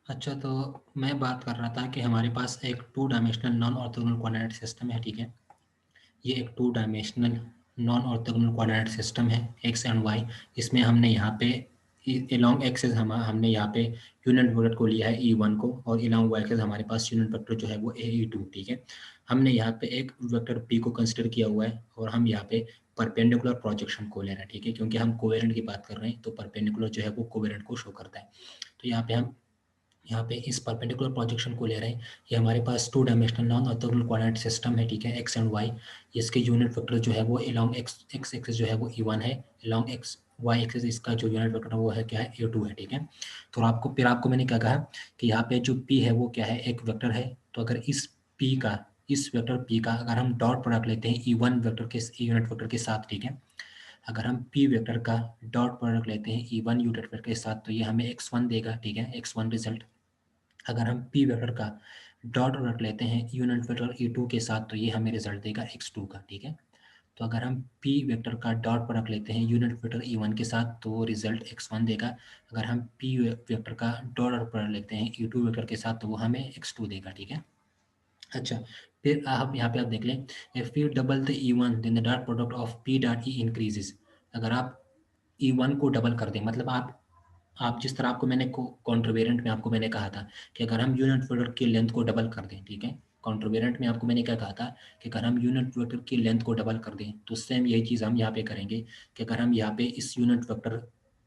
अच्छा, तो मैं बात कर रहा था कि हमारे पास एक to dimensional non orthogonal coordinate system है, ठीक है। ये एक to dimensional non orthogonal coordinate system है, एक्स एंड वाई। इसमें हमने यहाँ पे अलोंग एक्सेस हमने यहाँ पे यूनिट वेक्टर को लिया है E1 को, और अलोंग वाई एक्सेस हमारे पास यूनिट वेक्टर जो है वो AE2, ठीक है। हमने यहाँ पे एक वेक्टर P को कंसिडर किया हुआ है, और हम यहाँ पे परपेंडिकुलर प्रोजेक्शन को ले रहे हैं, ठीक है, क्योंकि हम कोवेरेंट की बात कर रहे हैं, तो परपेंडिकुलर जो है वो कोवेरेंट को शो करता है। तो यहाँ पे इस परपेंडिकुलर प्रोजेक्शन को ले रहे हैं। ये हमारे पास two dimensional non orthogonal coordinate system है, ठीक है, एक्स एंड वाई। इसके यूनिट वेक्टर जो है वो अलोंग एक्स एक्स एक्सिस जो है वो E1 है, अलोंग एक्स वाई एक्सिस इसका जो यूनिट वेक्टर है वो है क्या है, A2 है, ठीक है। तो आपको मैंने क्या कहा कि यहाँ पे जो P है वो क्या है, एक वेक्टर है। तो अगर इस वेक्टर P का अगर हम डॉट प्रोडक्ट लेते हैं E1 वेक्टर के यूनिट वेक्टर के साथ, ठीक है, अगर हम P वेक्टर का डॉट प्रोडक्ट लेते हैं E1 यूनिट वेक्टर के साथ, तो ये हमें x1 देगा, ठीक है, x1 रिजल्ट। अगर हम P वेक्टर का डॉट प्रोडक्ट लेते हैं यूनिट वेक्टर E2 के साथ, तो ये हमें रिजल्ट देगा x2 का, ठीक है। तो अगर हम P वेक्टर का डॉट प्रोडक्ट लेते हैं यूनिट वेक्टर E1 के साथ, तो रिजल्ट x1 देगा। अगर हम P वेक्टर का डॉट प्रोडक्ट लेते हैं E2 वेक्टर के साथ, तो वो हमें x2 देगा, ठीक है। अच्छा, फिर आप यहाँ पे आप देख लें, if you double the E1 then the dot product of P dot E increases. अगर आप E1 को डबल कर दें, मतलब आप जिस तरह आपको मैंने कॉन्ट्रोवेरेंट में आपको मैंने कहा था कि अगर हम यूनिट वेक्टर की लेंथ को डबल कर दें, ठीक है, कॉन्ट्रोवेरेंट में आपको मैंने क्या कहा था कि अगर हम यूनिट वेक्टर की लेंथ को डबल कर दें, तो सेम यही चीज़ हम यहाँ पे करेंगे कि अगर हम यहाँ पे इस यूनिट वेक्टर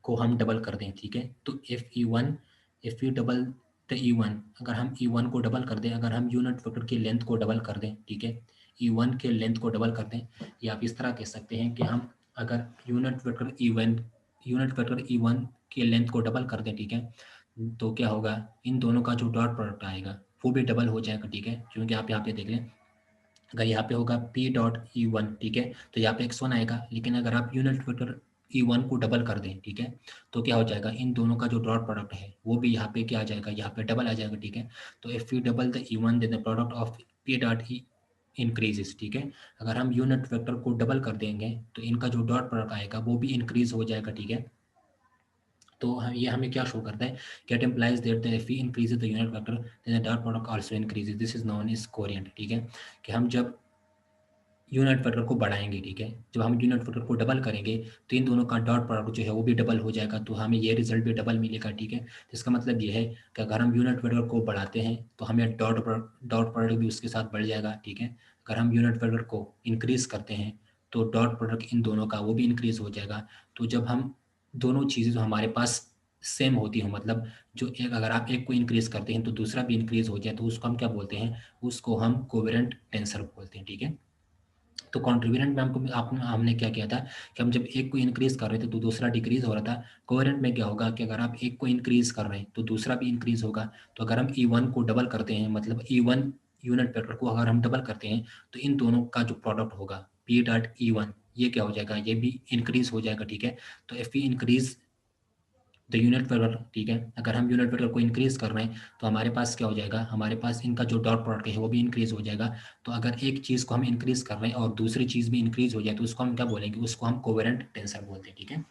को हम डबल कर दें, ठीक है, तो if you double the E1, अगर हम E1 को डबल कर दें, अगर हम यूनिट वेक्टर की लेंथ को डबल कर दें, ठीक है, E1 के लेंथ को डबल कर दें, या आप इस तरह कह सकते हैं कि हम अगर यूनिट वेक्टर E1 की लेंथ को डबल कर दें, ठीक है, तो क्या होगा, इन दोनों का जो डॉट प्रोडक्ट आएगा वो भी डबल हो जाएगा, ठीक है, क्योंकि आप यहाँ पे देख लें, अगर यहाँ पे होगा P डॉट E1, ठीक है, तो यहाँ पे x1 आएगा। लेकिन अगर आप यूनिट वेक्टर E1 को डबल कर दें, ठीक है, तो क्या हो जाएगा, इन दोनों का जो डॉट प्रोडक्ट है वो भी यहाँ पे क्या आ जाएगा, यहाँ पे डबल आ जाएगा, ठीक है। तो if you double the E1 then the product of P dot E increases, ठीक है। अगर हम यूनिट वेक्टर को डबल कर देंगे, तो इनका जो डॉट प्रोडक्ट आएगा वो भी इंक्रीज हो जाएगा, ठीक है। तो ये हमें क्या शो करता है, get implies that the if we increase the unit vector then the dot product also increases, this is known as covariant, ठीक है। कि हम जब यूनिट वेक्टर को बढ़ाएंगे, ठीक है, जब हम यूनिट वेक्टर को डबल करेंगे, तो इन दोनों का डॉट प्रोडक्ट जो है वो भी डबल हो जाएगा, तो हमें ये रिजल्ट भी डबल मिलेगा, ठीक है। तो इसका मतलब ये है कि अगर हम यूनिट वेक्टर को बढ़ाते हैं, तो हमें डॉट प्रोडक्ट भी उसके साथ बढ़ जाएगा, ठीक है। अगर हम यूनिट वेक्टर को इंक्रीज करते हैं, तो डॉट प्रोडक्ट इन दोनों का वो भी इंक्रीज हो जाएगा। तो जब हम दोनों चीज़ें जो हमारे पास सेम होती हो, मतलब जो एक अगर आप एक को इंक्रीज करते हैं तो दूसरा भी इंक्रीज हो जाए, तो उसको हम क्या बोलते हैं, उसको हम कोवेरेंट टेंसर बोलते हैं, ठीक है। तो कॉन्ट्रीब्यूएंट में हमने क्या किया था कि हम जब एक को इंक्रीज कर रहे थे तो दूसरा डिक्रीज हो रहा था। कोवेरेंट में क्या होगा कि अगर आप एक को इंक्रीज कर रहे हैं तो दूसरा भी इंक्रीज होगा। तो अगर हम E1 को डबल करते हैं, मतलब E1 यूनिट वेक्टर को अगर हम डबल करते हैं, तो इन दोनों का जो प्रोडक्ट होगा P डॉट E1, ये क्या हो जाएगा, ये भी इंक्रीज हो जाएगा, ठीक है। तो if we increase the unit vector, ठीक है, अगर हम यूनिट वेक्टर को इंक्रीज कर रहे हैं, तो हमारे पास क्या हो जाएगा, हमारे पास इनका जो डॉट प्रोडक्ट है वो भी इंक्रीज हो जाएगा। तो अगर एक चीज़ को हम इंक्रीज कर रहे हैं और दूसरी चीज़ भी इंक्रीज हो जाए, तो उसको हम क्या बोलेंगे, उसको हम कोवेरेंट टेंसर बोलते हैं, ठीक है।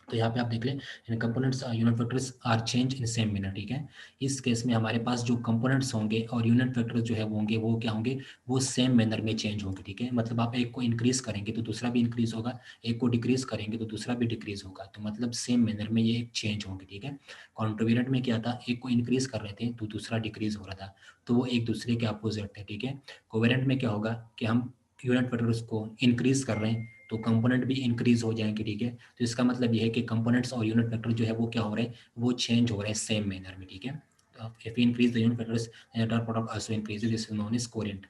तो यहाँ पे आप देख लें, इन components unit vectors are change in same manner, ठीक है। इस केस में हमारे पास जो कंपोनेंट्स होंगे और यूनिट वेक्टर जो है वो होंगे, वो क्या होंगे, वो सेम मैनर में चेंज होंगे, ठीक है। मतलब आप एक को इंक्रीज करेंगे तो दूसरा भी इंक्रीज होगा, एक को डिक्रीज करेंगे तो दूसरा भी डिक्रीज होगा, तो मतलब सेम मैनर में ये चेंज होंगे, ठीक है। कॉन्ट्रोवेरेंट में क्या था, एक को इंक्रीज कर रहे थे तो दूसरा डिक्रीज हो रहा था, तो वो एक दूसरे के अपोजिट थे, ठीक है। कोवेरेंट में क्या होगा कि हम यूनिट वेक्टर्स को इंक्रीज कर रहे हैं तो कंपोनेंट भी इंक्रीज हो जाएंगे, ठीक है। तो इसका मतलब ये है कि कंपोनेंट्स और यूनिट वेक्टर जो है वो क्या हो रहे हैं, वो चेंज हो रहे हैं सेम मैनर में, ठीक है। तो if you increase the unit vectors dot product also increases, this is known as covariant.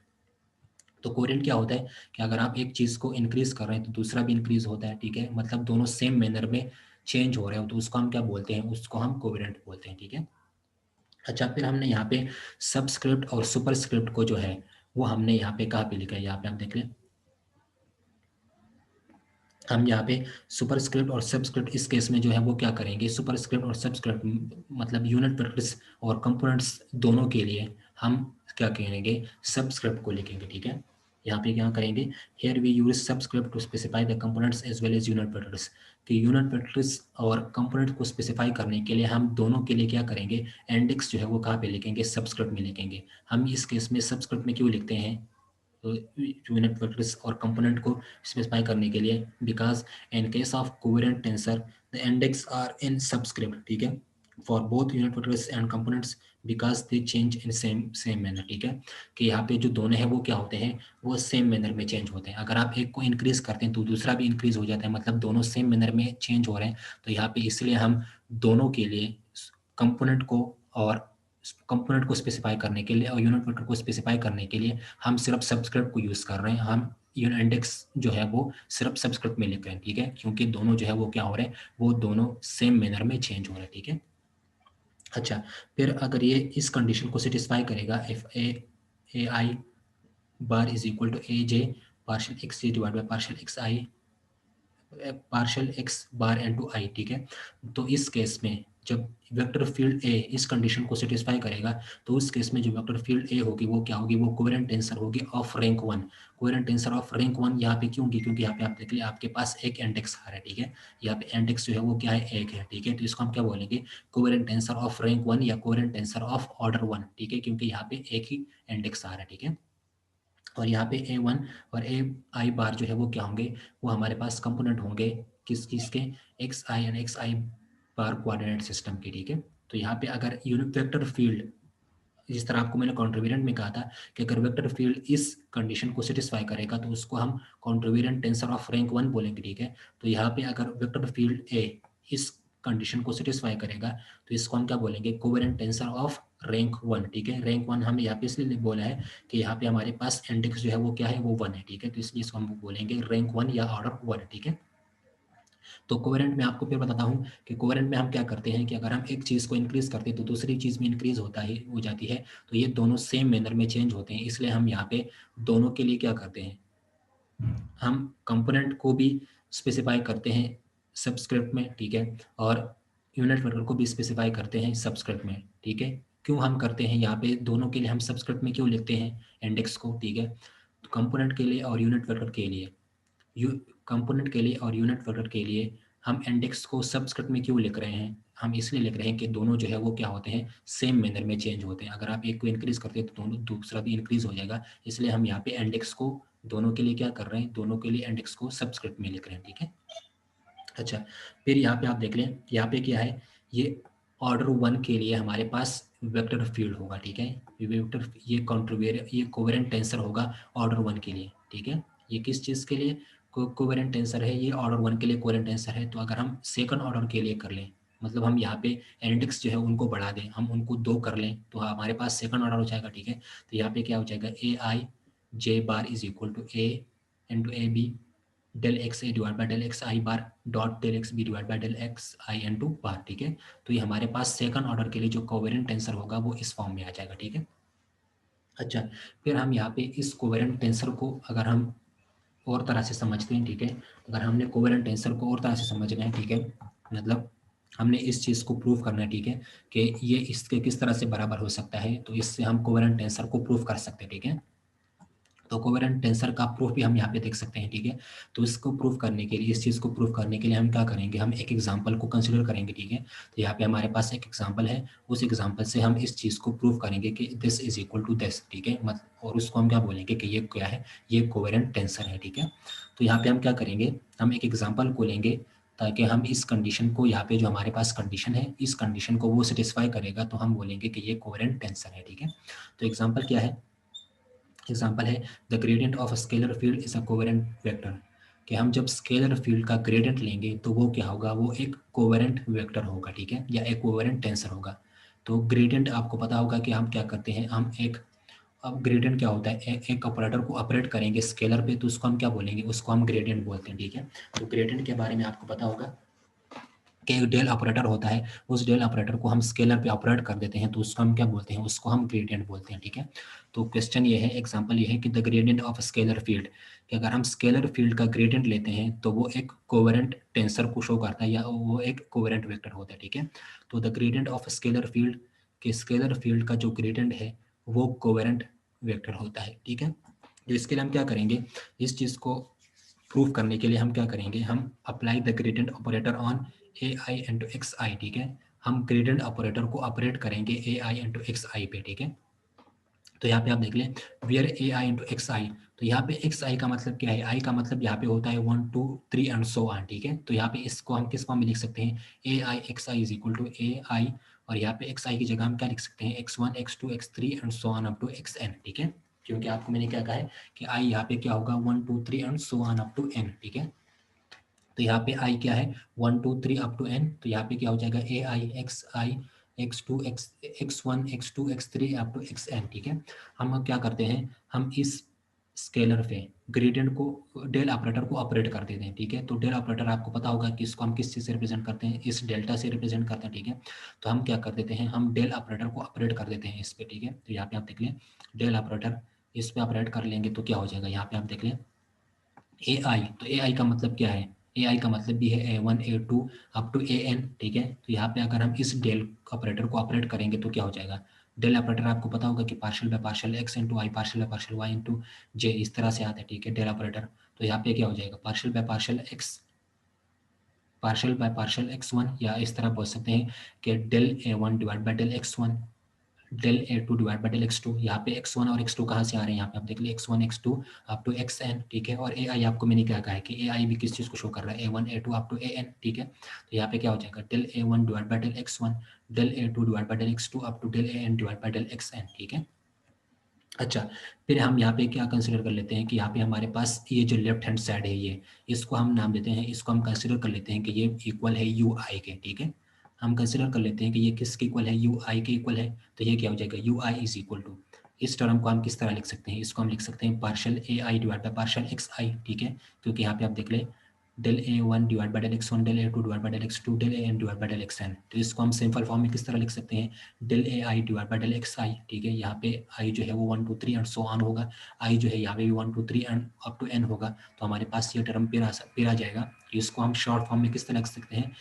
तो कोरिएंट क्या होता है कि अगर आप एक चीज़ को इंक्रीज कर रहे हैं तो दूसरा भी इंक्रीज होता है, ठीक है, मतलब दोनों सेम मैनर में चेंज हो रहे हो, तो उसको हम क्या बोलते हैं, उसको हम कोवेरेंट बोलते हैं, ठीक है। अच्छा, फिर हमने यहाँ पे सबस्क्रिप्ट और सुपरस्क्रिप्ट को जो है वो हमने यहाँ पे कहाँ पे लिखा है, यहाँ पे आप देख लें, हम यहाँ पे सुपरस्क्रिप्ट और सबस्क्रिप्ट इस केस में जो है वो क्या करेंगे, सुपरस्क्रिप्ट और सबस्क्रिप्ट मतलब यूनिट वेक्टर्स और कंपोनेंट्स दोनों के लिए हम क्या करेंगे, सबस्क्रिप्ट को लिखेंगे, ठीक है। यहाँ पे क्या करेंगे, here we use subscript to specify the components as well as unit vectors, कि यूनिट वेक्टर्स और कंपोनेंट को स्पेसिफाई करने के लिए हम दोनों के लिए क्या करेंगे, इंडेक्स जो है वो कहाँ पे लिखेंगे, सबस्क्रिप्ट में लिखेंगे। हम इस केस में सबस्क्रिप्ट में क्यों लिखते हैं, तो यूनिट वेक्टर्स और कंपोनेंट को स्पेसिफाई करने के लिए, because in case of covariant tensor the index are in subscript, ठीक है, for both unit vectors and components because they change in same manner, ठीक है, कि यहाँ पे जो दोनों हैं वो क्या होते हैं, वो सेम मैनर में चेंज होते हैं। अगर आप एक को इंक्रीज करते हैं तो दूसरा भी इंक्रीज हो जाता है, मतलब दोनों सेम मैनर में चेंज हो रहे हैं। तो यहाँ पे इसलिए हम दोनों के लिए कंपोनेंट को और कंपोनेंट को स्पेसिफाई करने के लिए और यूनिट वेक्टर को स्पेसिफाई करने के लिए हम सिर्फ सबस्क्रिप्ट को यूज़ कर रहे हैं। हम यूनिट इंडेक्स जो है वो सिर्फ सबस्क्रिप्ट में लिख रहे हैं, ठीक है, क्योंकि दोनों जो है वो क्या हो रहे हैं, वो दोनों सेम मैनर में चेंज हो रहे हैं, ठीक है। अच्छा, फिर अगर ये इस कंडीशन को सेटिस्फाई करेगा, if A I bar is equal to A J partial X J divide by partial X I partial X bar into I, ठीक है। तो इस केस में जब वेक्टर फील्ड ए इस कंडीशन को सेटिस्फाई करेगा, तो उस केस में जो वेक्टर फील्ड ए होगी वो क्या होगी, वो कोवेरिएंट टेंसर होगी of rank 1। Covariant tensor of rank 1 यहाँ पे क्यों होगी, क्योंकि यहाँ पे आप देख लिया आपके पास एक इंडेक्स आ रहा है, ठीक है, यहाँ पे इंडेक्स जो है वो क्या है, एक है, ठीक है। तो इसको हम क्या बोलेंगे, कोवेरिएंट टेंसर ऑफ रैंक 1 या कोवेरिएंट टेंसर ऑफ ऑर्डर 1, ठीक है, क्योंकि यहाँ पे एक ही इंडेक्स आ रहा है, ठीक है। और यहाँ पे A1 और ए आई बार जो है वो क्या होंगे, वो हमारे पास कंपोनेंट होंगे किस किसके, x I and x I bar coordinate system के, ठीक है। तो यहाँ पे अगर यूनिट वेक्टर फील्ड, जिस तरह आपको मैंने कॉन्ट्रीवेरिएंट में कहा था कि अगर वेक्टर फील्ड इस कंडीशन को सेटिस्फाई करेगा तो उसको हम कॉन्ट्रीवेरिएंट टेंसर ऑफ रैंक 1 बोलेंगे, ठीक है। तो यहाँ पे अगर वेक्टर फील्ड ए इस कंडीशन को सेटिस्फाई करेगा तो इसको हम क्या बोलेंगे, कोवेरिएंट टेंसर ऑफ रैंक 1, ठीक है। रैंक 1 हम यहाँ पे इसलिए बोला है कि यहाँ पे हमारे पास इंडेक्स जो है वो क्या है, वो 1 है, ठीक है। तो इसलिए इसको हम बोलेंगे रैंक 1 या ऑर्डर 1, ठीक है। तो कोवेरेंट में आपको फिर बताता हूँ कि कोवेरेंट में हम क्या करते हैं कि अगर हम एक चीज़ को इंक्रीज करते हैं तो दूसरी चीज़ में इंक्रीज होता है हो जाती है, तो ये दोनों सेम मैनर में चेंज होते हैं। इसलिए हम यहाँ पे दोनों के लिए क्या करते हैं, हम कंपोनेंट को भी स्पेसिफाई करते हैं सबस्क्रिप्ट में, ठीक है, और यूनिट वेक्टर को भी स्पेसिफाई करते हैं सबस्क्रिप्ट में, ठीक है। क्यों हम करते हैं यहाँ पे दोनों के लिए हम सबस्क्रिप्ट में क्यों लिखते हैं इंडेक्स को, ठीक है। तो कंपोनेंट के लिए और यूनिट वेक्टर के लिए, यू कंपोनेंट के लिए और यूनिट वेक्टर के लिए हम इंडेक्स को सबस्क्रिप्ट में क्यों लिख रहे हैं, हम इसलिए लिख रहे हैं कि दोनों जो है वो क्या होते हैं, सेम मैनर में चेंज होते हैं। अगर आप एक को इंक्रीज करते हैं तो दोनों दूसरा भी इंक्रीज हो जाएगा, इसलिए हम यहाँ पे इंडेक्स को दोनों के लिए क्या कर रहे हैं, दोनों के लिए इंडेक्स को सबस्क्रिप्ट में लिख रहे हैं, ठीक है। अच्छा, फिर यहाँ पे आप देख लें, यहाँ पे क्या है, ये ऑर्डर 1 के लिए हमारे पास वेक्टर फील्ड होगा, ठीक है। वेक्टर ये ये कोवेरिएंट टेंसर होगा ऑर्डर 1 के लिए, ठीक है। ये किस चीज़ के लिए कोवेरिएंट टेंसर है, ये ऑर्डर 1 के लिए कोवेरिएंट टेंसर है। तो अगर हम सेकंड ऑर्डर के लिए कर लें, मतलब हम यहाँ पे इंडेक्स जो है उनको बढ़ा दें, हम उनको 2 कर लें तो हमारे पास सेकंड ऑर्डर हो जाएगा, ठीक है। तो यहाँ पे क्या हो जाएगा, A I J bar is equal to A into A B del X A divide by del X I bar dot del X B divide by del X I N two bar, ठीक है। तो ये हमारे पास second order के लिए जो covariant tensor होगा वो इस फॉर्म में आ जाएगा, ठीक है। अच्छा, फिर हम यहाँ पे इस कोवेरिएंट टेंसर को अगर हम और तरह से समझते हैं, ठीक है, अगर हमने कोवेरिएंट टेंसर को और तरह से समझना है, ठीक है, मतलब हमने इस चीज़ को प्रूव करना है, ठीक है, कि ये इसके किस तरह से बराबर हो सकता है, तो इससे हम कोवेरिएंट टेंसर को प्रूव कर सकते हैं, ठीक है। तो कोवेरिएंट टेंसर का प्रूफ भी हम यहाँ पे देख सकते हैं, ठीक है। तो इसको प्रूफ करने के लिए, इस चीज़ को प्रूफ करने के लिए हम क्या करेंगे, हम एक एग्जांपल को कंसीडर करेंगे, ठीक है। तो यहाँ पे हमारे पास एक एग्जांपल है, उस एग्जांपल से हम इस चीज़ को प्रूफ करेंगे कि this is equal to this, ठीक है, मत और उसको हम क्या बोलेंगे कि ये क्या है, ये कोवेरिएंट टेंसर है, ठीक है। तो यहाँ पे हम क्या करेंगे, हम एक एग्जाम्पल को लेंगे ताकि हम इस कंडीशन को, यहाँ पे जो हमारे पास कंडीशन है, इस कंडीशन को वो सेटिस्फाई करेगा तो हम बोलेंगे कि ये कोवेरिएंट टेंसर है, ठीक है। तो एग्जाम्पल क्या है, एग्जाम्पल है the gradient of scalar field is a covariant vector, कि हम जब स्केलर फील्ड का ग्रेडियंट लेंगे तो वो क्या होगा, वो एक कोवेरेंट वेक्टर होगा, ठीक है, या एक कोवेरेंट टेंसर होगा। तो ग्रेडियंट आपको पता होगा कि हम क्या करते हैं, हम एक, अब ग्रेडियंट क्या होता है, एक ऑपरेटर को ऑपरेट करेंगे स्केलर पे तो उसको हम क्या बोलेंगे, उसको हम ग्रेडियंट बोलते हैं, ठीक है। तो ग्रेडियंट के बारे में आपको पता होगा कि एक डेल ऑपरेटर होता है, उस डेल ऑपरेटर को हम स्केलर पे ऑपरेट कर देते हैं तो उसको हम क्या बोलते हैं, उसको हम ग्रेडियंट बोलते हैं, ठीक है। तो क्वेश्चन ये है, एग्जांपल ये है कि the gradient of scalar field, कि अगर हम स्केलर फील्ड का ग्रेडियंट लेते हैं तो वो एक कोवेरेंट टेंसर को शो करता है या वो एक कोवेरेंट वेक्टर होता है, ठीक है। तो the gradient of scalar field, के स्केलर फील्ड का जो ग्रेडियंट है वो कोवेरेंट वेक्टर होता है, ठीक है। जो इसके लिए हम क्या करेंगे, इस चीज़ को प्रूफ करने के लिए हम क्या करेंगे, हम apply the gradient operator on A I into X I, ठीक है। हम ग्रेडिएंट ऑपरेटर को ऑपरेट करेंगे ए आई इंटू एक्स आई पे, ठीक है। तो यहाँ पे आप देख लें where A I into X I, तो यहाँ पे एक्स आई का मतलब क्या है, आई का मतलब यहाँ पे होता है 1 2 3 एंड सो ऑन, ठीक है। तो यहाँ पे इसको हम किस फॉर्म में लिख सकते हैं, A I X I is equal to A I, और यहाँ पे एक्स आई की जगह हम क्या लिख सकते हैं, x1 x2 x3 and so on up to xn, ठीक है। क्योंकि आपको मैंने क्या कहा है कि आई यहाँ पे क्या होगा 1 2 3 and so on up to n, ठीक है। तो यहाँ पे आई क्या है 1 2 3 अप टू n, तो यहाँ पे क्या हो जाएगा A I X I x2 x1 x2 x3 up to xn, ठीक है। हम अब क्या करते हैं, हम इस स्केलर पे ग्रेडियंट को डेल ऑपरेटर को ऑपरेट कर देते हैं, ठीक है। तो डेल ऑपरेटर आपको पता होगा कि इसको हम किस चीज़ से रिप्रेजेंट करते हैं, इस डेल्टा से रिप्रेजेंट करते हैं, ठीक है। तो हम क्या कर देते हैं, हम डेल ऑपरेटर को ऑपरेट कर देते हैं इस पे, ठीक है। तो यहाँ पे आप देख लें डेल ऑपरेटर इस पे ऑपरेट कर लेंगे तो क्या हो जाएगा, यहाँ पे आप देख लें ए आई, तो ए आई का मतलब क्या है, ए आई का मतलब भी है A1 A2 up to AN, ठीक है। तो यहाँ पे अगर हम इस डेल ऑपरेटर को ऑपरेट करेंगे तो क्या हो जाएगा, डेल ऑपरेटर आपको पता होगा कि partial by partial X into I, partial by partial Y into J, इस तरह से आता है, ठीक है, डेल ऑपरेटर। तो यहाँ पे क्या हो जाएगा, partial by partial X, partial by partial x1, या इस तरह बोल सकते हैं कि del A1 divide by del x1 del A2 divide by del x2। यहाँ पे x1 और x2 कहाँ से आ रहे हैं, यहाँ पे आप देख लीजिए x1 x2 up to xn, ठीक है। और ai आपको मैंने क्या कहा है कि ai भी किस चीज़ को शो कर रहा है, A1 A2 up to an, ठीक है। तो यहाँ पे क्या हो जाएगा del A1 divide by del x1 del A2 divide by del x2 up to del an divide by del xn, ठीक है। अच्छा, फिर हम यहाँ पे क्या कंसीडर कर लेते हैं कि यहाँ पे हमारे पास ये जो लेफ्ट हैंड साइड है ये, इसको हम नाम देते हैं, इसको हम कंसीडर कर लेते हैं कि ये इक्वल है यू आई के, ठीक है। हम कंसीडर कर लेते हैं कि ये किसके इक्वल है, यू आई के इक्वल है। तो ये क्या हो जाएगा, U I is equal to, इस टर्म को हम किस तरह लिख सकते हैं, इसको हम लिख सकते हैं partial A I divide by partial X I, ठीक है। क्योंकि यहाँ पे आप देख लें del A1 divide by del x1 del A2 divide by del x2 del an divide by del xn। तो इसको हम सिंपल फॉर्म में किस तरह लिख सकते हैं, del AI divide by del xi, ठीक है। यहाँ पे i जो है वो 1 2 3 एंड सो ऑन होगा, i जो है यहाँ पे भी 1 2 3 एंड अप टू n होगा। तो हमारे पास ये टर्म फिर आ जाएगा। इसको हम शॉर्ट फॉर्म में किस तरह लिख सकते हैं,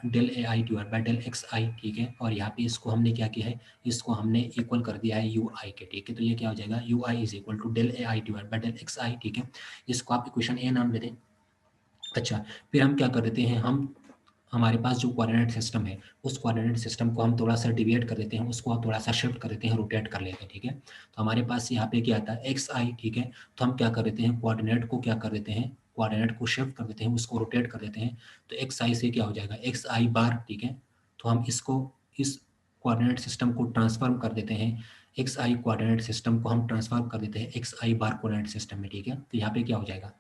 del AI divide by del xi, ठीक है। और यहाँ पे इसको हमने क्या किया है, इसको हमने इक्वल कर दिया है ui के, ठीक है। तो ये क्या हो जाएगा, ui is equal to del AI divide by del xi, ठीक है। इसको आप इक्वेशन ए नाम दे दें। अच्छा, फिर हम क्या कर देते हैं, हम हमारे पास जो कोऑर्डिनेट सिस्टम है उस कोऑर्डिनेट सिस्टम को हम थोड़ा सा डिविएट कर देते हैं, उसको हम थोड़ा सा शिफ्ट कर देते हैं, रोटेट कर लेते हैं, ठीक है। तो हमारे पास यहाँ पे क्या आता है एक्स आई, ठीक है। तो हम क्या कर देते हैं, कोऑर्डिनेट को क्या कर देते हैं, कोऑर्डिनेट को शिफ्ट कर देते हैं, उसको रोटेट कर देते हैं। तो एक्स आई से क्या हो जाएगा एक्स आई बार, ठीक है। तो हम इसको इस कोऑर्डिनेट सिस्टम को ट्रांसफॉर्म कर देते हैं, एक्स आई कोऑर्डिनेट सिस्टम को हम ट्रांसफॉर्म कर देते हैं x I bar coordinate system में, ठीक है। तो यहाँ पे क्या हो जाएगा,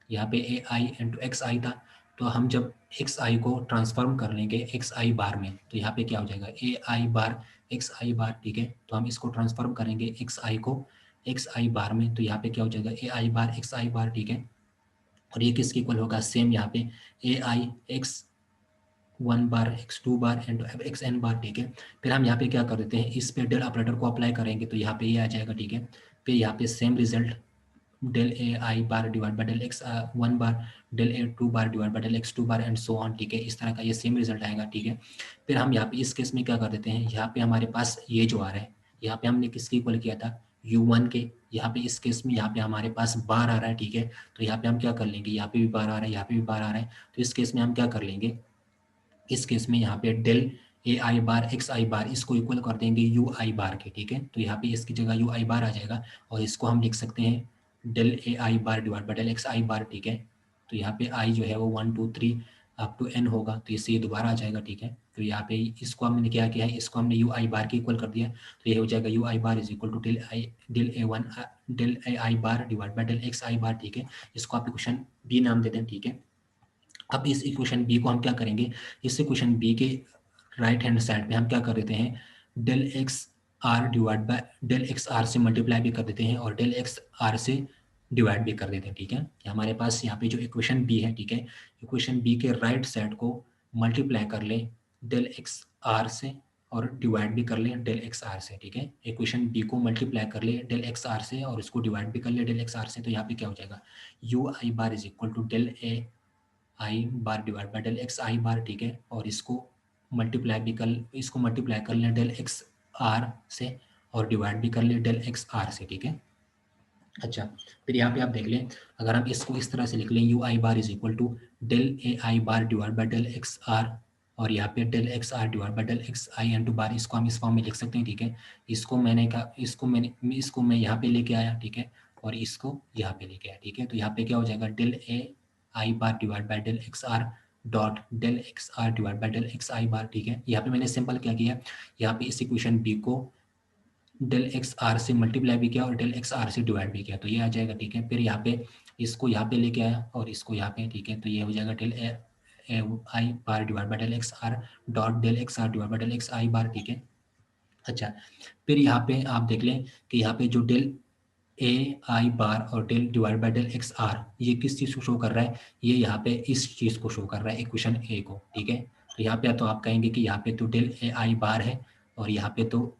यहाँ पे ए आई इंटू एक्स आई था, तो हम जब एक्स आई को ट्रांसफॉर्म कर लेंगे एक्स आई बार में, तो यहाँ पे क्या हो जाएगा A I bar x I bar, ठीक है। तो हम इसको ट्रांसफॉर्म करेंगे एक्स आई को एक्स आई बार में, तो यहाँ पे क्या हो जाएगा A I bar x I bar, ठीक है। और ये किसके इक्वल होगा, सेम यहाँ पे A I X 1 bar x2 bar and X N bar, ठीक है। फिर हम यहाँ पे क्या कर देते हैं, इस पे डेल ऑपरेटर को अप्लाई करेंगे तो यहाँ पे ये आ जाएगा, ठीक है। फिर यहाँ पे same result del A I bar divide by del X 1 bar del A2 bar divide by del x2 bar and so on, ठीक है। इस तरह का ये सेम रिजल्ट आएगा, ठीक है। फिर हम यहाँ पे इस केस में क्या कर देते हैं, यहाँ पे हमारे पास ये जो आ रहा है, यहाँ पे हमने किसकी इक्वल किया था u1 के, यहाँ पे इस केस में यहाँ पे हमारे पास बार आ रहा है, ठीक है। तो यहाँ पे हम क्या कर लेंगे, यहाँ पे भी बार आ रहा है, यहाँ पे भी बार आ रहा है, तो इस केस में हम क्या कर लेंगे, इस केस में यहाँ पे del A I bar x I बार इसको इक्वल कर देंगे यू आई बार के, ठीक है। तो यहाँ पे इसकी जगह यू आई बार आ जाएगा, और इसको हम लिख सकते हैं del A I bar divide by del X I bar, ठीक है। तो यहाँ पे आई जो है वो 1 2 3 अप टू n होगा, तो इससे ये दोबारा आ जाएगा, ठीक है। तो यहाँ पे इसको हमने क्या किया है, इसको हमने यू आई बार के इक्वल कर दिया, तो ये हो जाएगा U I bar is equal to del A I bar divide by del X I bar, ठीक है। इसको आप इक्वेशन बी नाम देते हैं, ठीक है। अब इस इक्वेशन बी को हम क्या करेंगे, इस इक्वेशन बी के राइट हैंड साइड पे हम क्या कर देते हैं, del X R divide by del X R से मल्टीप्लाई भी कर देते हैं और डेल एक्स आर से डिवाइड भी कर देते हैं, ठीक है। हमारे पास यहाँ पे जो इक्वेशन बी है, ठीक है, इक्वेशन बी के राइट साइड को मल्टीप्लाई कर ले डेल एक्स आर से और डिवाइड भी कर ले डेल एक्स आर से, ठीक है। इक्वेशन बी को मल्टीप्लाई कर ले डेल एक्स आर से और इसको डिवाइड भी कर ले डेल एक्स आर से, तो यहाँ पे क्या हो जाएगा U I bar is equal to del A I bar divide by del X I bar, ठीक है। और इसको मल्टीप्लाई कर लें डेल एक्स आर से और डिवाइड भी कर लें डेल एक्स आर से, ठीक है। अच्छा, फिर यहाँ पे आप देख लें, अगर हम इसको इस तरह से लिख लें, U I bar is equal to del A I bar divide by del X R, और यहाँ पे del X R divide by del X I into bar, इसको हम इस फॉर्म में लिख सकते हैं, ठीक है। इसको मैं यहाँ पे लेके आया, ठीक है, और इसको यहाँ पे लेके आया, ठीक है। तो यहाँ पे क्या हो जाएगा, del A I bar divide by del X R dot del X R divide by del X I bar, ठीक है। यहाँ पे मैंने सिंपल क्या किया, यहाँ पे इस इक्वेशन बी को डेल एक्स आर से मल्टीप्लाई भी किया और डेल एक्स आर से डिवाइड भी किया, तो ये आ जाएगा, ठीक है। फिर यहाँ पे इसको यहाँ पे लेके आया और इसको यहाँ पे, ठीक है, तो ये हो जाएगा del A I bar divide by del X R dot del X R divide by del X I bar, ठीक है। अच्छा, फिर यहाँ पे आप देख लें कि यहाँ पे जो डेल ए आई बार और del divide by del X R, ये किस चीज़ को शो कर रहा है, ये यहाँ पे इस चीज़ को शो कर रहा है, इक्वेशन ए को, ठीक है। तो यहाँ पे तो आप कहेंगे कि यहाँ पे तो डेल ए आई बार है और यहाँ पे तो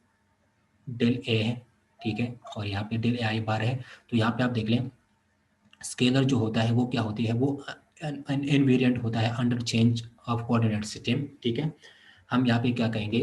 डेल ए है, ठीक है, और यहाँ पे डेल ए आई बार है। तो यहाँ पे आप देख लें, स्केलर जो होता है वो क्या होती है, वो इनवेरिएंट होता है under change of coordinate system, ठीक है। हम यहाँ पे क्या कहेंगे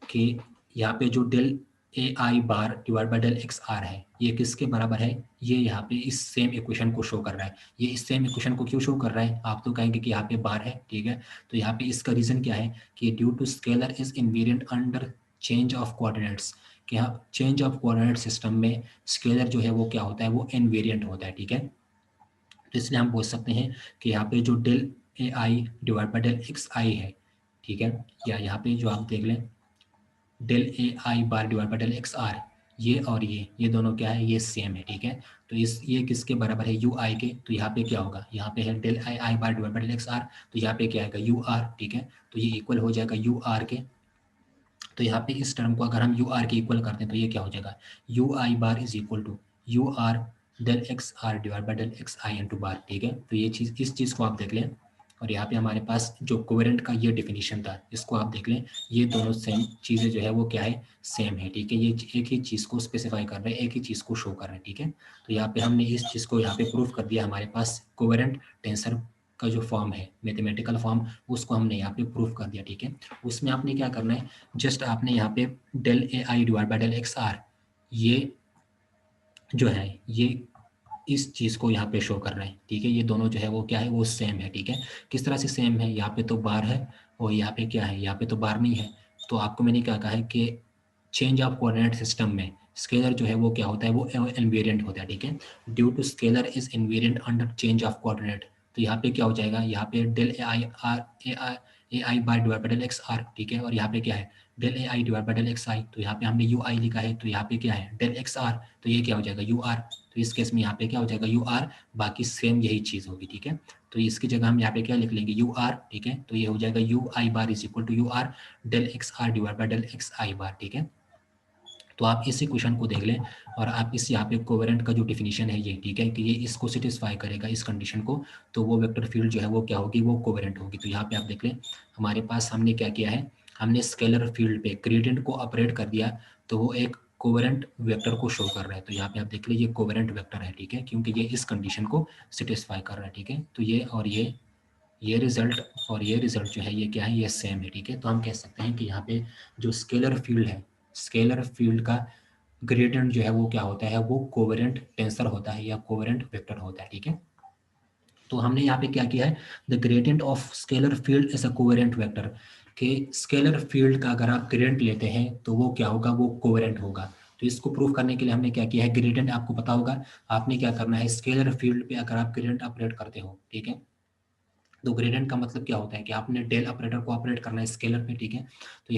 कि यहाँ पे जो del A I bar divide by del X R है, ये किसके बराबर है, ये यहाँ पे इस सेम इक्वेशन को शो कर रहा है। ये इस सेम इक्वेशन को क्यों शो कर रहा है, आप तो कहेंगे कि यहाँ पे बार है, ठीक है। तो यहाँ पे इसका रीजन क्या है कि due to scalar is invariant under change of coordinates, कि यहाँ चेंज ऑफ कोऑर्डिनेट सिस्टम में स्केलर जो है वो क्या होता है, वो इनवेरिएंट होता है, ठीक है। तो इसलिए हम बोल सकते हैं कि यहाँ पे जो del A I divide by del X I है, ठीक है, या यहाँ पे जो आप देख लें del A I bar divide by del X R, ये और ये दोनों क्या है, ये सेम है, ठीक है। तो ये किसके बराबर है, यू आई के। तो यहाँ पे क्या होगा, यहाँ पे है del I I bar divide by del X R, तो यहाँ पे क्या आएगा, यू आर, ठीक है। तो ये इक्वल हो जाएगा यू आर के। तो यहाँ पे इस टर्म को अगर हम यू आर के इक्वल करते हैं तो ये क्या हो जाएगा, U I bar is equal to U R del X R divide by del X I into bar, ठीक है। तो ये चीज़, इस चीज़ को आप देख लें, और यहाँ पे हमारे पास जो कोवेरेंट का ये डेफिनेशन था, इसको आप देख लें, ये दोनों सेम चीज़ें जो है वो क्या है, सेम है, ठीक है। ये एक ही चीज़ को स्पेसिफाई कर रहे हैं, एक ही चीज़ को शो कर रहे हैं, ठीक है। तो यहाँ पे हमने इस चीज़ को यहाँ पे प्रूफ कर दिया, हमारे पास कोवेरेंट टेंसर का जो फॉर्म है, मैथमेटिकल फॉर्म, उसको हमने यहाँ पे प्रूफ कर दिया, ठीक है। उसमें आपने क्या करना है, जस्ट आपने यहाँ पे del A I divide by del X R, ये जो है ये इस चीज़ को यहाँ पे शो कर रहे हैं, ठीक है। ये दोनों जो है वो क्या है, वो सेम है, ठीक है। किस तरह से सेम है, यहाँ पे तो बार है और यहाँ पे क्या है, यहाँ पे तो बार नहीं है। तो आपको मैंने क्या कहा है कि चेंज ऑफ कोऑर्डिनेट सिस्टम में स्केलर जो है वो क्या होता है, वो इनवेरिएंट होता है, ठीक है। Due to scalar is invariant under change of coordinate, तो यहाँ पे क्या हो जाएगा, यहाँ पे del A I bar divide by del X R, ठीक है, और यहाँ पे क्या है, del A I divide by del X I. तो यहाँ पे हमने यू आई लिखा है, तो यहाँ पे क्या है, डेल एक्स आर, तो ये क्या हो जाएगा, यू आर। तो इस केस में यहाँ पे क्या हो जाएगा, यू आर, बाकी सेम यही चीज़ होगी, ठीक है। तो इसकी जगह हम यहाँ पे क्या लिख लेंगे, यू आर, ठीक है। तो ये हो जाएगा U I bar is equal to U R del X R divide by del X I bar, ठीक है। तो आप इसी क्वेश्चन को देख लें और आप इस यहाँ पे कोवेरेंट का जो डिफिनीशन है ये, ठीक है, कि ये इसको सेटिस्फाई करेगा, इस कंडीशन को, तो वो वेक्टर फील्ड जो है वो क्या होगी, वो कोवेरेंट होगी। तो यहाँ पे आप देख लें, हमारे पास हमने क्या किया है, हमने स्केलर फील्ड पे ग्रेडियंट को ऑपरेट कर दिया, तो वो एक कोवेरेंट वेक्टर को शो कर रहा है। तो यहाँ पे आप देख लीजिए, ये कोवेरेंट वेक्टर है, ठीक है, क्योंकि ये इस कंडीशन को सेटिस्फाई कर रहा है, ठीक है। तो ये और ये रिजल्ट और ये रिजल्ट जो है ये क्या है, ये सेम है, ठीक है। तो हम कह सकते हैं कि यहाँ पे जो स्केलर फील्ड है, स्केलर फील्ड का ग्रेडियंट जो है वो क्या होता है, वो कोवेरेंट टेंसर होता है या कोवेरेंट वेक्टर होता है, ठीक है। तो हमने यहाँ पे क्या किया है, the gradient of scalar field is a covariant vector, कि स्केलर फील्ड का अगर आप ग्रेडियंट लेते हैं तो वो क्या होगा, वो कोवेरेंट होगा। तो इसको प्रूव करने के लिए हमने क्या किया है, ग्रेडियंट आपको पता होगा, आपने क्या करना है, स्केलर फील्ड पे अगर आप ग्रेडियंट ऑपरेट करते हो, ठीक है, तो ग्रेडियंट का मतलब क्या होता है कि आपने डेल ऑपरेटर को ऑपरेट करना है स्केलर पे, ठीक है। तो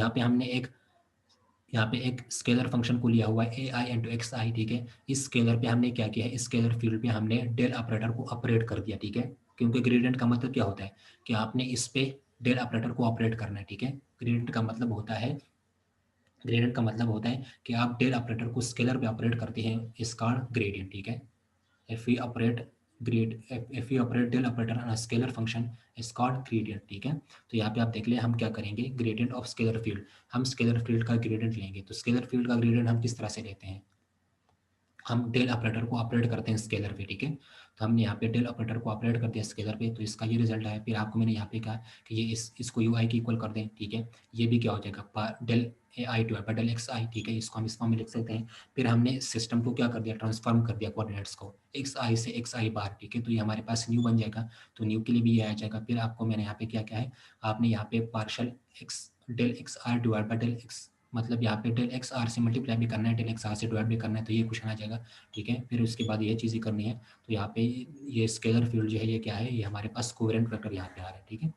यहाँ पे एक स्केलर फंक्शन को लिया हुआ है ए आई इंटू एक्स आई, ठीक है। इस स्केलर पे हमने क्या किया है, स्केलर फील्ड पे हमने डेल ऑपरेटर को ऑपरेट कर दिया, ठीक है, क्योंकि ग्रेडियंट का मतलब क्या होता है कि आपने इस पे डेल ऑपरेटर को ऑपरेट करना है, ठीक है। ग्रेडियंट का मतलब होता है कि आप डेल ऑपरेटर को स्केलर पे ऑपरेट करते हैं, इसका ग्रेडियंट, ठीक है। if we operate if we operate del operator on a scalar function is called gradient, ठीक है। तो यहाँ पे आप देख ले, हम क्या करेंगे, ग्रेडियंट ऑफ स्केलर फील्ड, हम स्केलर फील्ड का ग्रेडियंट लेंगे। तो स्केलर फील्ड का ग्रेडियंट हम किस तरह से लेते हैं, हम डेल ऑपरेटर को ऑपरेट करते हैं स्केलर पे, ठीक है। तो हमने यहाँ पे डेल ऑपरेटर को ऑपरेट कर दिया स्केलर पे, तो इसका ये रिजल्ट आया। फिर आपको मैंने यहाँ पे कहा कि ये इसको यू आई की इक्वल कर दें, ठीक है। ये भी क्या हो जाएगा, del A I divide by del X I, ठीक है। इसको हम इस फॉर्म में लिख सकते हैं। फिर हमने सिस्टम को क्या कर दिया, ट्रांसफॉर्म कर दिया कोऑर्डिनेट्स को, एक्स आई से एक्स आई बार, ठीक है। तो ये हमारे पास न्यू बन जाएगा, तो न्यू के लिए भी ये आ जाएगा। फिर आपको मैंने यहाँ पे क्या क्या है, आपने यहाँ पे partial X del X R divide by del X, मतलब यहाँ पे डेल एक्स आर से मल्टीप्लाई भी करना है, डेल एक्स आर से डिवाइड भी करना है, तो ये क्वेश्चन आ जाएगा, ठीक है। फिर उसके बाद ये चीज़ें करनी है। तो यहाँ पे ये स्केलर फील्ड जो है ये क्या है, ये हमारे पास कोवेरिएंट वेक्टर यहाँ पे आ रहा है, ठीक है।